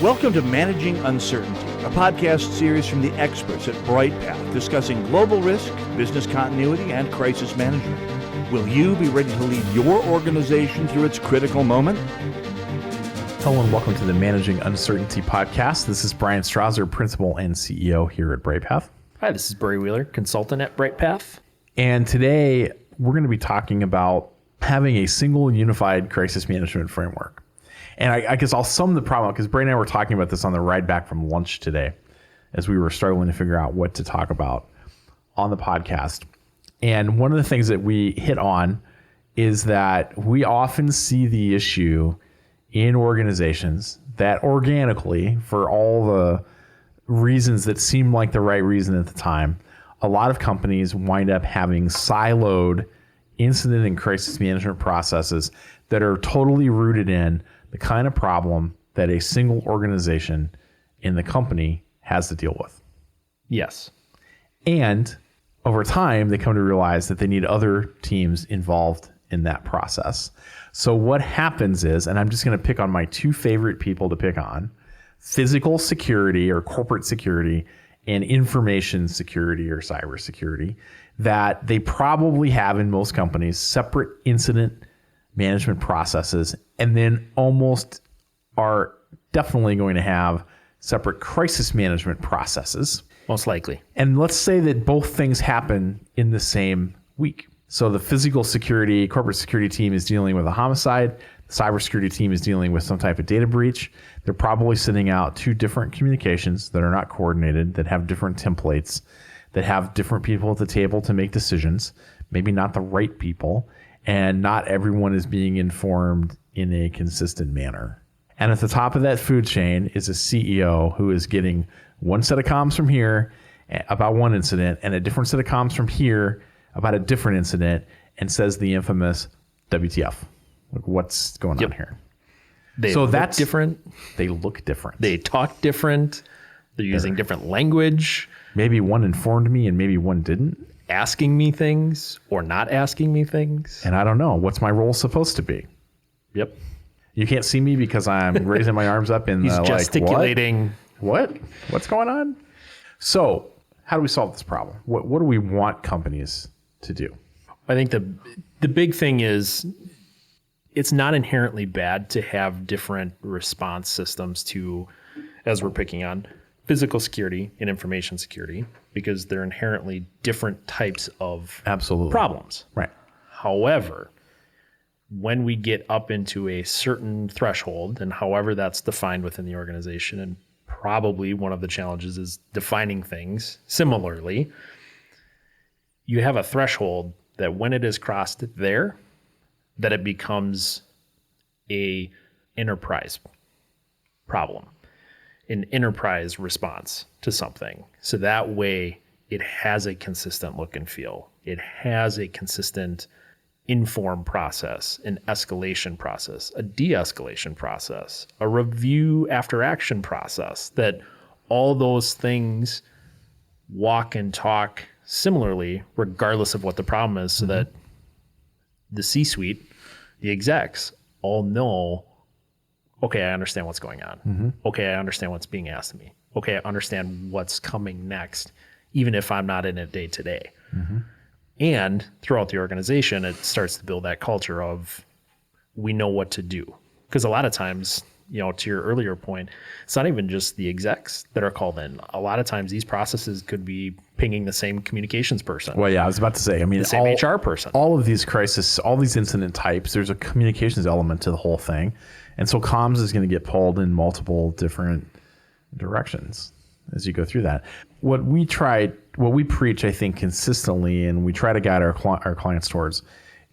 Welcome to Managing Uncertainty, a podcast series from the experts at Bryghtpath discussing global risk, business continuity, and crisis management. Will you be ready to lead your organization through its critical moment? Hello and welcome to the Managing Uncertainty podcast. This is Bryan Strawser, Principal and CEO here at Bryghtpath. Hi, this is Bray Wheeler, Consultant at Bryghtpath. And today we're going to be talking about having a single unified crisis management framework. And I guess I'll sum the problem, because Bray and I were talking about this on the ride back from lunch today as we were struggling to figure out what to talk about on the podcast. And one of the things that we hit on is that we often see the issue in organizations that organically, for all the reasons that seem like the right reason at the time, a lot of companies wind up having siloed incident and crisis management processes that are totally rooted in the kind of problem that a single organization in the company has to deal with. Yes. And over time, they come to realize that they need other teams involved in that process. So what happens is, and I'm just going to pick on my two favorite people to pick on, physical security or corporate security and information security or cybersecurity, that they probably have in most companies separate incident management processes, and then almost are definitely going to have separate crisis management processes. Most likely. And let's say that both things happen in the same week. So the physical security, corporate security team is dealing with a homicide. The cybersecurity team is dealing with some type of data breach. They're probably sending out two different communications that are not coordinated, that have different templates, that have different people at the table to make decisions, maybe not the right people, and not everyone is being informed in a consistent manner. And at the top of that food chain is a CEO who is getting one set of comms from here about one incident and a different set of comms from here about a different incident, and says the infamous WTF. Like, what's going on here? They look different. They look different. They talk different. They're using different language. Maybe one informed me and maybe one didn't. Asking me things or not asking me things. And I don't know. What's my role supposed to be? Yep. You can't see me because I'm raising my arms up in He's gesticulating. What? What's going on? So how do we solve this problem? What do we want companies to do? I think the big thing is it's not inherently bad to have different response systems to, as we're picking on, physical security and information security, because they're inherently different types of problems. Right. However, when we get up into a certain threshold, and however that's defined within the organization, and probably one of the challenges is defining things similarly, you have a threshold that when it is crossed there, that it becomes a enterprise problem, an enterprise response to something. So that way it has a consistent look and feel. It has a consistent inform process, an escalation process, a de-escalation process, a review after action process, that all those things walk and talk similarly, regardless of what the problem is, so that the C-suite, the execs, all know, okay, I understand what's going on. Okay, I understand what's being asked of me. Okay, I understand what's coming next, even if I'm not in it day to day. And throughout the organization, it starts to build that culture of we know what to do. Because a lot of times, to your earlier point, it's not even just the execs that are called in. A lot of times these processes could be pinging the same communications person. Well, yeah, I was about to say, the same HR person. All of these crisis, all these incident types, there's a communications element to the whole thing. And so comms is going to get pulled in multiple different directions as you go through that. What we preach, I think, consistently, and we try to guide our clients towards,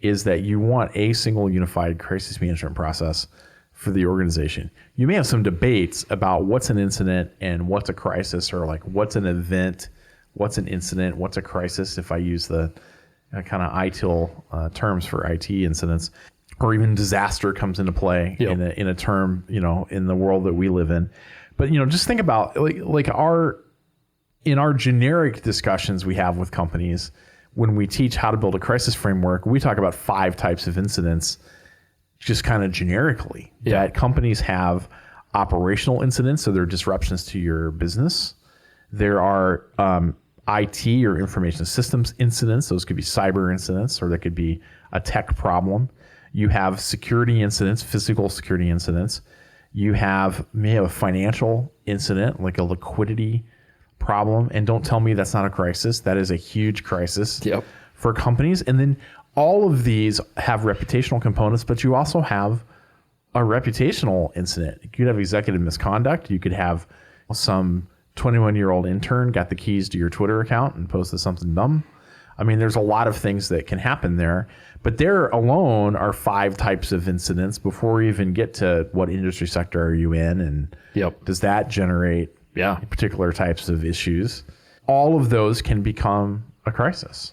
is that you want a single unified crisis management process for the organization. You may have some debates about what's an incident and what's a crisis, or like what's an event, what's an incident, what's a crisis, if I use the kind of ITIL terms for IT incidents, or even disaster comes into play in a term, in the world that we live in. But, just think about in our generic discussions we have with companies, when we teach how to build a crisis framework, we talk about 5 types of incidents just kind of generically that companies have operational incidents, so there are disruptions to your business. There are IT or information systems incidents. Those could be cyber incidents, or there could be a tech problem. You have security incidents, physical security incidents. You may have a financial incident, like a liquidity problem. And don't tell me that's not a crisis. That is a huge crisis for companies. And then all of these have reputational components, but you also have a reputational incident. You could have executive misconduct. You could have some 21-year-old intern got the keys to your Twitter account and posted something dumb. I mean, there's a lot of things that can happen there, but there alone are 5 types of incidents before we even get to what industry sector are you in, and does that generate particular types of issues. All of those can become a crisis.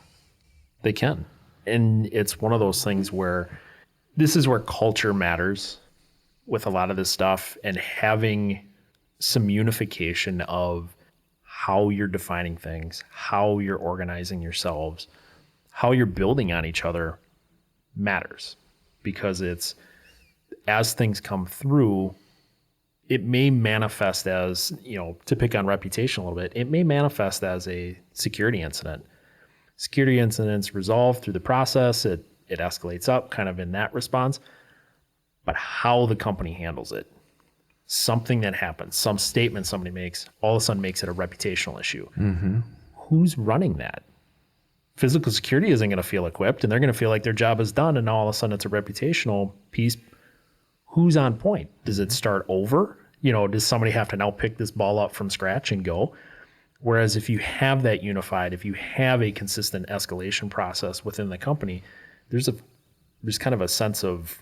They can. And it's one of those things where this is where culture matters with a lot of this stuff, and having some unification of how you're defining things, how you're organizing yourselves, how you're building on each other matters, because it's, as things come through, it may manifest as, to pick on reputation a little bit, it may manifest as a security incident. Security incidents resolve through the process. It escalates up kind of in that response, but how the company handles it, something that happens, some statement somebody makes, all of a sudden makes it a reputational issue. Mm-hmm. Who's running that? Physical security isn't going to feel equipped, and they're going to feel like their job is done, and now all of a sudden it's a reputational piece. Who's on point? Does it start over? Does somebody have to now pick this ball up from scratch and go? Whereas if you have that unified, if you have a consistent escalation process within the company, there's kind of a sense of,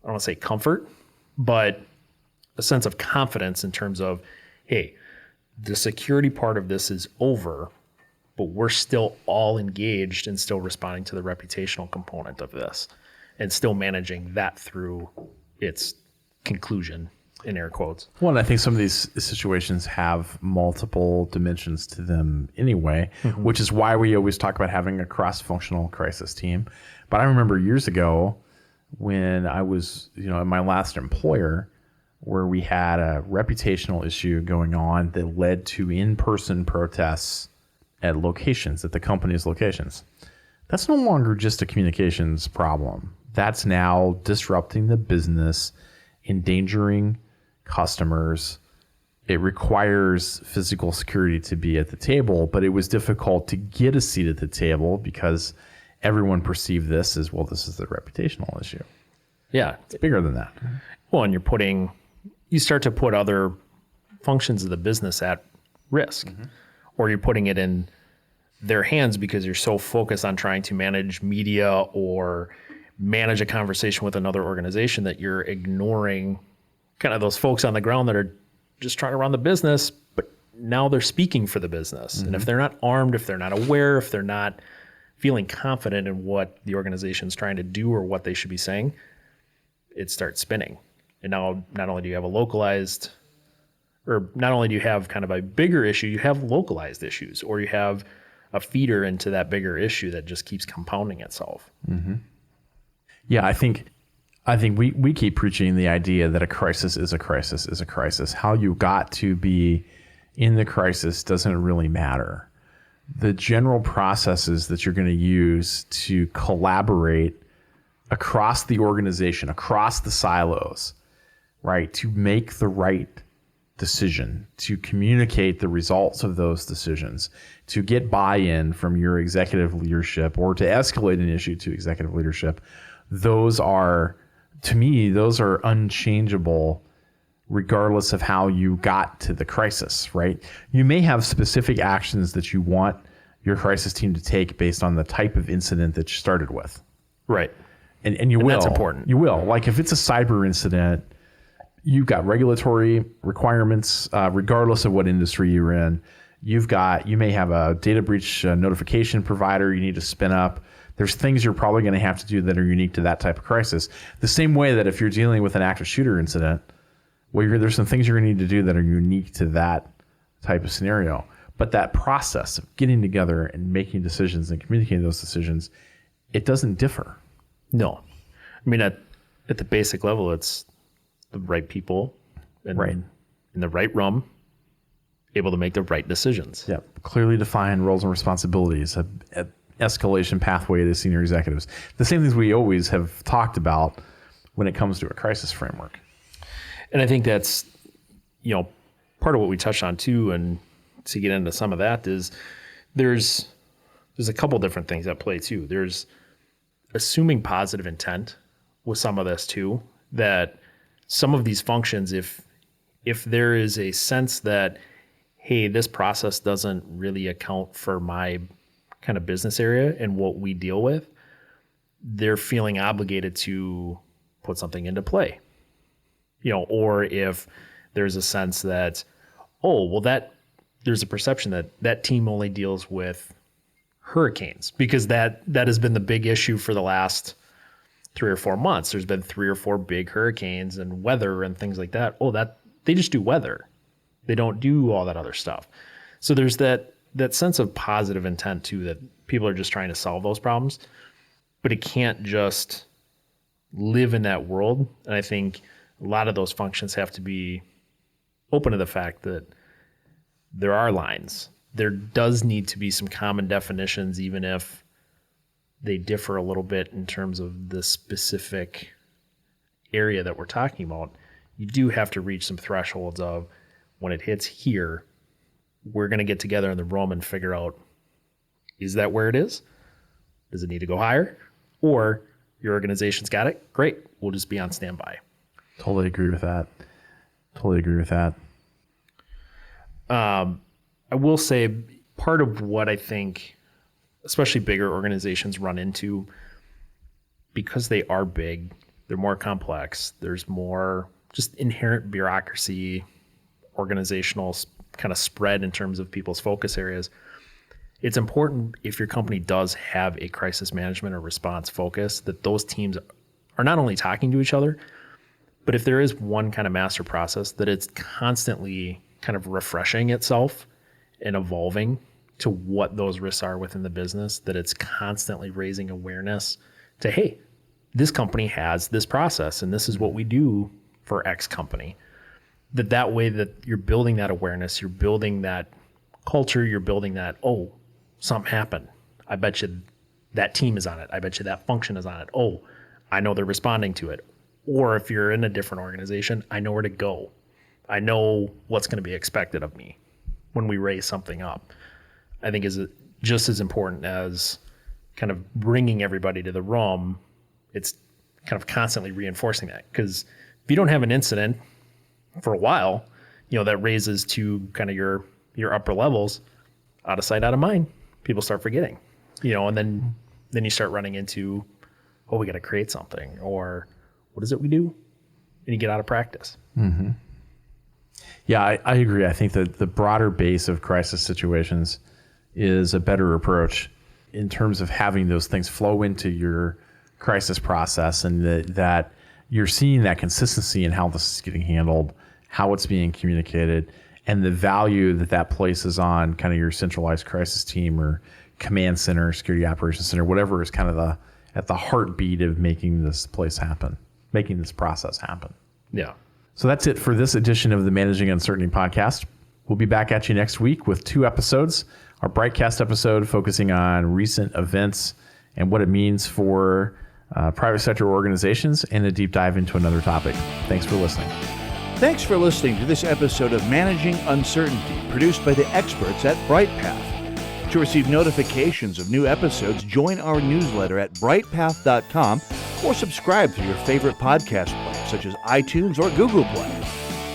I don't want to say comfort, but a sense of confidence in terms of, hey, the security part of this is over, but we're still all engaged and still responding to the reputational component of this and still managing that through its conclusion, in air quotes. Well, and I think some of these situations have multiple dimensions to them anyway, which is why we always talk about having a cross-functional crisis team. But I remember years ago when I was, at my last employer, where we had a reputational issue going on that led to in-person protests at the company's locations. That's no longer just a communications problem. That's now disrupting the business, endangering customers. It requires physical security to be at the table, but it was difficult to get a seat at the table because everyone perceived this as, well, this is the reputational issue. Yeah. It's bigger than that. Well, and you start to put other functions of the business at risk, or you're putting it in their hands because you're so focused on trying to manage media or manage a conversation with another organization that you're ignoring kind of those folks on the ground that are just trying to run the business, but now they're speaking for the business. And if they're not armed, if they're not aware, if they're not feeling confident in what the organization's trying to do or what they should be saying, it starts spinning. And now not only do you have not only do you have kind of a bigger issue, you have localized issues, or you have a feeder into that bigger issue that just keeps compounding itself. Mm-hmm. Yeah, I think we keep preaching the idea that a crisis is a crisis is a crisis. How you got to be in the crisis doesn't really matter. The general processes that you're going to use to collaborate across the organization, across the silos, right, to make the right decision, to communicate the results of those decisions, to get buy-in from your executive leadership, or to escalate an issue to executive leadership, those are unchangeable regardless of how you got to the crisis, right? You may have specific actions that you want your crisis team to take based on the type of incident that you started with. Right. And you will. That's important. You will. Like if it's a cyber incident, you've got regulatory requirements, regardless of what industry you're in. You may have a data breach notification provider you need to spin up. There's things you're probably going to have to do that are unique to that type of crisis. The same way that if you're dealing with an active shooter incident, there's some things you're going to need to do that are unique to that type of scenario. But that process of getting together and making decisions and communicating those decisions, it doesn't differ. No. I mean, at the basic level, it's the right people and Right. in the right room, able to make the right decisions. Yep. Clearly defined roles and responsibilities, a escalation pathway to senior executives. The same things we always have talked about when it comes to a crisis framework. And I think that's, part of what we touched on too, and to get into some of that is there's a couple different things at play too. There's assuming positive intent with some of this too, that some of these functions, if there is a sense that, hey, this process doesn't really account for my kind of business area and what we deal with, they're feeling obligated to put something into play. Or if there's a sense that, there's a perception that that team only deals with hurricanes, because that has been the big issue for the last 3 or 4 months. There's been 3 or 4 big hurricanes and weather and things like that. They just do weather. They don't do all that other stuff. So there's that sense of positive intent too, that people are just trying to solve those problems, but it can't just live in that world. And I think a lot of those functions have to be open to the fact that there are lines. There does need to be some common definitions, even if they differ a little bit in terms of the specific area that we're talking about. You do have to reach some thresholds of, when it hits here, we're going to get together in the room and figure out, is that where it is? Does it need to go higher? Or your organization's got it? Great. We'll just be on standby. Totally agree with that. I will say part of what I think, especially bigger organizations run into, because they are big, they're more complex, there's more just inherent bureaucracy, organizational kind of spread in terms of people's focus areas. It's important, if your company does have a crisis management or response focus, that those teams are not only talking to each other, but if there is one kind of master process, that it's constantly kind of refreshing itself and evolving to what those risks are within the business, that it's constantly raising awareness to, hey, this company has this process and this is what we do for X company. That way that you're building that awareness, you're building that culture, you're building that, something happened. I bet you that team is on it. I bet you that function is on it. I know they're responding to it. Or if you're in a different organization, I know where to go. I know what's going to be expected of me when we raise something up. I think is just as important as kind of bringing everybody to the room. It's kind of constantly reinforcing that, because if you don't have an incident for a while, that raises to kind of your upper levels, out of sight, out of mind. People start forgetting, and then you start running into, we got to create something, or what is it we do? And you get out of practice. Mm-hmm. Yeah, I agree. I think that the broader base of crisis situations is a better approach in terms of having those things flow into your crisis process, and that you're seeing that consistency in how this is getting handled, how it's being communicated, and the value that places on kind of your centralized crisis team or command center, security operations center, whatever is kind of at the heartbeat of making this place happen, making this process happen. Yeah. So that's it for this edition of the Managing Uncertainty podcast. We'll be back at you next week with 2 episodes. Our Brightcast episode focusing on recent events and what it means for private sector organizations, and a deep dive into another topic. Thanks for listening. Thanks for listening to this episode of Managing Uncertainty, produced by the experts at Bryghtpath. To receive notifications of new episodes, join our newsletter at bryghtpath.com or subscribe through your favorite podcast player, such as iTunes or Google Play.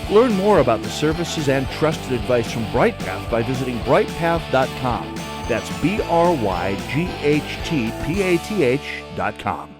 Learn more about the services and trusted advice from Bryghtpath by visiting bryghtpath.com. That's BRYGHTPATH.com.